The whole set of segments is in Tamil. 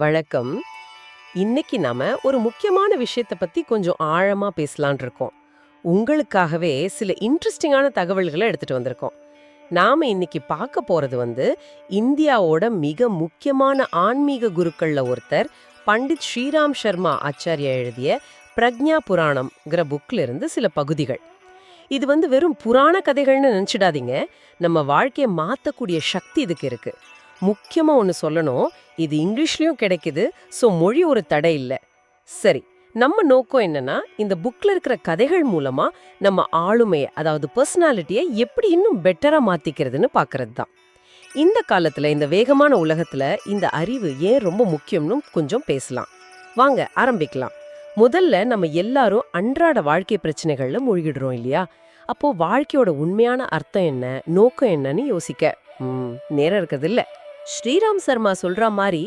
வணக்கம். இன்னைக்கு நாம ஒரு முக்கியமான விஷயத்த பத்தி கொஞ்சம் ஆழமா பேசலாம்னு இருக்கோம். உங்களுக்காகவே சில இன்ட்ரெஸ்டிங்கான தகவல்களை எடுத்துட்டு வந்திருக்கோம். நாம இன்னைக்கு பார்க்க போறது இந்தியாவோட மிக முக்கியமான ஆன்மீக குருக்கள்ல ஒருத்தர் பண்டிட் ஸ்ரீராம் சர்மா ஆச்சார்யா எழுதிய பிரக்ஞா புராணம்ங்கிற புக்ல இருந்து சில பகுதிகள். இது வெறும் புராண கதைகள்னு நினைச்சிடாதீங்க. நம்ம வாழ்க்கையை மாத்தக்கூடிய சக்தி இதுக்கு இருக்கு. முக்கியமா ஒன்னு சொல்லணும், இது இங்கிலீஷ்லயும் கிடைக்குது. சோ மொழி ஒரு தடை இல்ல. சரி, நம்ம நோக்கம் என்னன்னா இந்த புக்ல இருக்கிற கதைகள் மூலமா நம்ம ஆளுமைய, அதாவது பர்சனாலிட்டியை எப்படி இன்னும் பெட்டரா மாத்திக்கிறதுன்னு பாக்குறது தான். இந்த காலத்துல, இந்த வேகமான உலகத்துல இந்த அறிவு ஏன் ரொம்ப முக்கியம்னு கொஞ்சம் பேசலாம். வாங்க ஆரம்பிக்கலாம். முதல்ல நம்ம எல்லாரும் அன்றாட வாழ்க்கை பிரச்சனைகள்ல மூழ்கிடுறோம் இல்லையா? அப்போ வாழ்க்கையோட உண்மையான அர்த்தம் என்ன, நோக்கம் என்னன்னு யோசிக்க நேரம் இருக்கிறது இல்ல. ஸ்ரீராம் சர்மா சொல்ற மாதிரி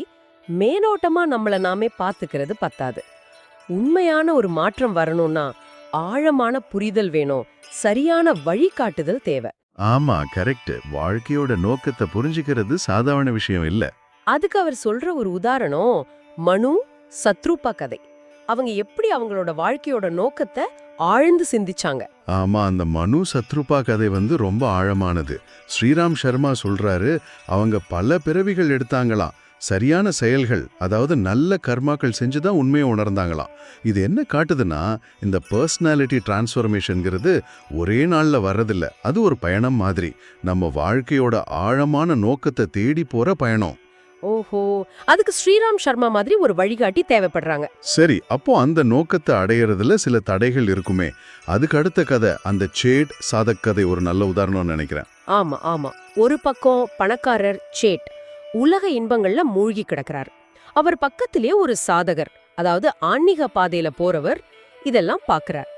மேலோட்டமா நம்மள நாமே பாத்துக்கிறது பத்தாது. உண்மையான ஒரு மாற்றம் வரணும்னா ஆழமான புரிதல் வேணும், சரியான வழிகாட்டுதல் தேவை. ஆமா, கரெக்ட். வாழ்க்கையோட நோக்கத்தை புரிஞ்சுக்கிறது சாதாரண விஷயம் இல்ல. அதுக்கு அவர் சொல்ற ஒரு உதாரணம் மனு சத்ருபா கதை. அவங்க எப்படி அவங்களோட வாழ்க்கையோட நோக்கத்தை ஆழ்ந்து சிந்திச்சாங்க. ஆமா, அந்த மனு சத்ருபா கதை ரொம்ப ஆழமானது. ஸ்ரீராம் சர்மா சொல்றாரு, அவங்க பல பிறவிகள் எடுத்தாங்களாம். சரியான செயல்கள், அதாவது நல்ல கர்மாக்கள் செஞ்சுதான் உண்மையை உணர்ந்தாங்களாம். இது என்ன காட்டுதுன்னா, இந்த பர்சனாலிட்டி டிரான்ஸ்ஃபர்மேஷன்ங்கிறது ஒரே நாள்ல வர்றதில்ல. அது ஒரு பயணம் மாதிரி. நம்ம வாழ்க்கையோட ஆழமான நோக்கத்தை தேடி போற பயணம். ஓஹோ, அதுக்கு ஸ்ரீராம் சர்மா மாதிரி ஒரு வழிகாட்டி தேவைப்படுறாங்க. சரி, அப்போ அந்த நோக்கத்தை அடையறதுல சில தடைகள் இருக்குமே. அதுக்கு அடுத்த கதை, அந்த சேட் சாதக் கதை ஒரு நல்ல உதாரணம் நினைக்கிறேன். ஆமா ஆமா, ஒரு பக்கம் பணக்காரர் சேட் உலக இன்பங்கள்ல மூழ்கி கிடக்கிறார். அவர் பக்கத்திலேயே ஒரு சாதகர், அதாவது ஆன்மீக பாதையில போறவர் இதெல்லாம் பாக்குறார்.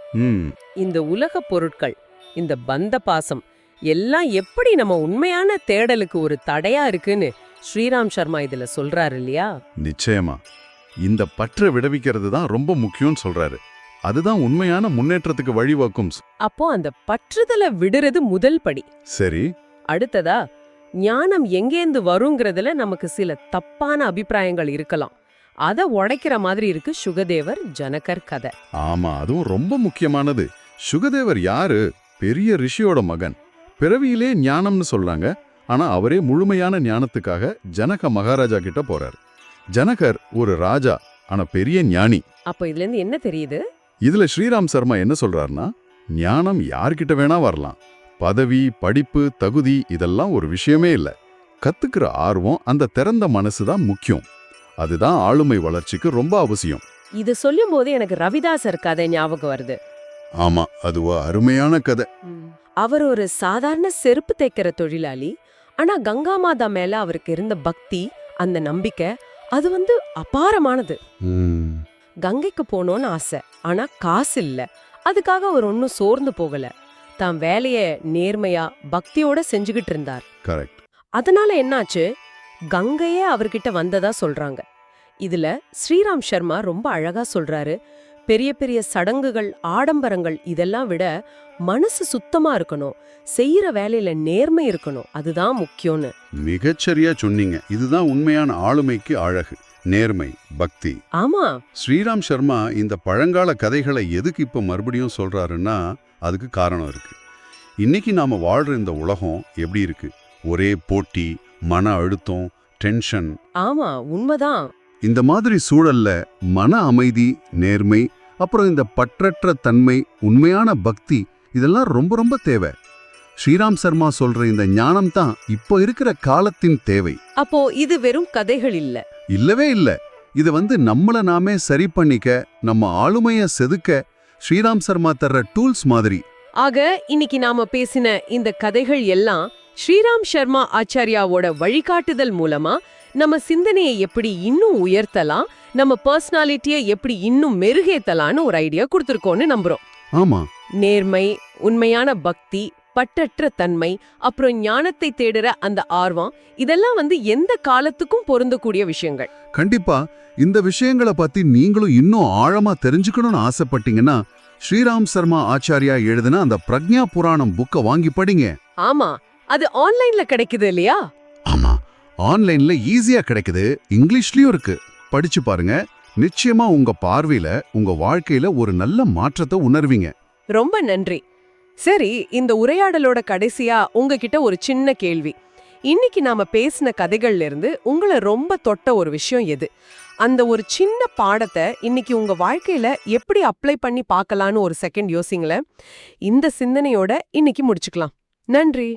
இந்த உலக பொருட்கள், இந்த பந்த பாசம் எல்லாம் எப்படி நம்ம உண்மையான தேடலுக்கு ஒரு தடையா இருக்குன்னு ஸ்ரீராம் சர்மா இதுல சொல்றாரு இல்லையா? நிச்சயமா. இந்த பற்ற விடுவிக்கிறது தான் ரொம்ப முக்கியம்னு சொல்றாரு. அதுதான் உண்மையான முன்னேற்றத்துக்கு வழிவகுக்கும். அப்போ அந்த பற்றுதலை விடுறது முதல் படி. சரி, அடுத்ததா ஞானம் எங்கேந்து வருங்கிறதுல நமக்கு சில தப்பான அபிப்பிராயங்கள் இருக்கலாம். அத உடைக்கிற மாதிரி இருக்கு சுகதேவர் ஜனகர் கதை. ஆமா, அதுவும் ரொம்ப முக்கியமானது. சுகதேவர் யாரு? பெரிய ரிஷியோட மகன். பிறவியிலே ஞானம்னு சொல்றாங்க. ஆனா அவரே முழுமையான ஞானத்துக்காக ஜனக மகாராஜா கிட்ட போறார். ஜனகர் ஒரு ராஜா, ஆனா பெரிய ஞானி. அப்ப இதுல இருந்து என்ன தெரியுது? இதுல ஸ்ரீராம் சர்மா என்ன சொல்றாருன்னா, ஞானம் யார்கிட்ட வேணா வரலாம். பதவி, படிப்பு, தகுதி இதெல்லாம் ஒரு விஷயமே இல்ல. கத்துக்கிற ஆர்வம், அந்த திறந்த மனசுதான் முக்கியம். அதுதான் ஆளுமை வளர்ச்சிக்கு ரொம்ப அவசியம். இது சொல்லும் போது எனக்கு ரவிதாசர் கதை ஞாபகம் வருது. ஆமா, அதுவா அருமையான கதை. அவர் ஒரு சாதாரண செருப்பு தைக்கிற தொழிலாளி. ஆனா கங்கா மாதா மேல அவருக்கு இருந்த பக்தி, அந்த நம்பிக்கை, அது அபாரமானது. கங்கைக்கு போனோன்னு ஆசை, ஆனா காசு இல்ல. அதுக்காக அவர் ஒன்னும் சோர்ந்து போகல. தான் வேலைய நேர்மையா பக்தியோட செஞ்சுகிட்டு இருந்தார். கரெக்ட். அதனால என்னாச்சு, கங்கையே அவர்கிட்ட வந்ததா சொல்றாங்க. இதுல ஸ்ரீராம் சர்மா ரொம்ப அழகா சொல்றாரு, பெரிய பெரிய சடங்குகள், ஆடம்பரங்கள் இதெல்லாம் விட மனசு சுத்தமா இருக்கணும், செய்யற வேலையில நேர்மை இருக்கணும், அதுதான் முக்கியம்னு. மிகச்சரியா சொன்னீங்க. இதுதான் உண்மையான ஆளுமைக்கு அழகு, நேர்மை, பக்தி. ஆமா, ஸ்ரீராம் சர்மா இந்த பழங்கால கதைகளை எதுக்கு இப்ப மறுபடியும் சொல்றாருன்னா, அதுக்கு காரணம் இருக்கு. இன்னைக்கு நாம வாழ்ற இந்த உலகம் எப்படி இருக்கு? ஒரே போட்டி, மன அழுத்தம், டென்ஷன். ஆமா, உண்மைதான். இந்த மாதிரி சூழல்ல மன அமைதி, நேர்மை, அப்புறம் இந்த பற்றற்ற தன்மை, உண்மையான பக்தி இதெல்லாம் ரொம்ப ரொம்ப தேவை. ஸ்ரீராம் சர்மா சொல்ற இந்த ஞானம் தான் இப்போ இருக்கிற காலத்தின் தேவை. அப்போ இது வெறும் கதைகள் இல்ல. இல்லவே இல்ல. இது நம்மள நாமே சரி பண்ணிக்க, நம்ம ஆளுமைய செதுக்க ஸ்ரீராம் சர்மா தர்ற டூல்ஸ் மாதிரி. ஆக இன்னைக்கு நாம பேசின இந்த கதைகள் எல்லாம் ஸ்ரீராம் சர்மா ஆச்சாரியாவோட வழிகாட்டுதல் மூலமா நம்ம சிந்தனையை எப்படி இன்னும் உயர்த்தலாம், நம்ம பர்சனாலிட்டியை எப்படி இன்னும் மெருகேத்தலான்னு ஒரு ஐடியா கொடுத்துருக்கோன்னு நம்புறோம். ஆமா, நேர்மை, உண்மையான பக்தி, பற்றற்ற தன்மை, அப்புறம் ஞானத்தை தேடுற அந்த ஆர்வம், இதெல்லாம் எந்த காலத்துக்கும் பொருந்தக்கூடிய விஷயங்கள். கண்டிப்பா. இந்த விஷயங்களை பத்தி நீங்களும் இன்னும் ஆழமா தெரிஞ்சுக்கணும்னு ஆசைப்பட்டீங்கன்னா, ஸ்ரீராம் சர்மா ஆச்சாரியா எழுதின அந்த பிரக்ஞா புராணம் புக்கை வாங்கி படிங்க. ஆமா, அது ஆன்லைன்ல கிடைக்குது இல்லையா? ஆமா, ஆன்லைன்ல ஈஸியா கிடைக்குது. இங்கிலீஷ்லயும் இருக்கு. படிச்சு பாருங்க. நிச்சயமா உங்க பார்வையில உங்க வாழ்க்கையில ஒரு நல்ல மாற்றத்தை உணர்வீங்க. ரொம்ப நன்றி. சரி, இந்த உரையாடலோட கடைசியா உங்ககிட்ட ஒரு சின்ன கேள்வி. இன்னைக்கு நாம பேசின கதைகள்ல இருந்து உங்களை ரொம்ப தொட்ட ஒரு விஷயம் எது? அந்த ஒரு சின்ன பாடத்தை இன்னைக்கு உங்க வாழ்க்கையில எப்படி அப்ளை பண்ணி பார்க்கலான்னு ஒரு செகண்ட் யோசிங்களேன். இந்த சிந்தனையோட இன்னைக்கு முடிச்சுக்கலாம். நன்றி.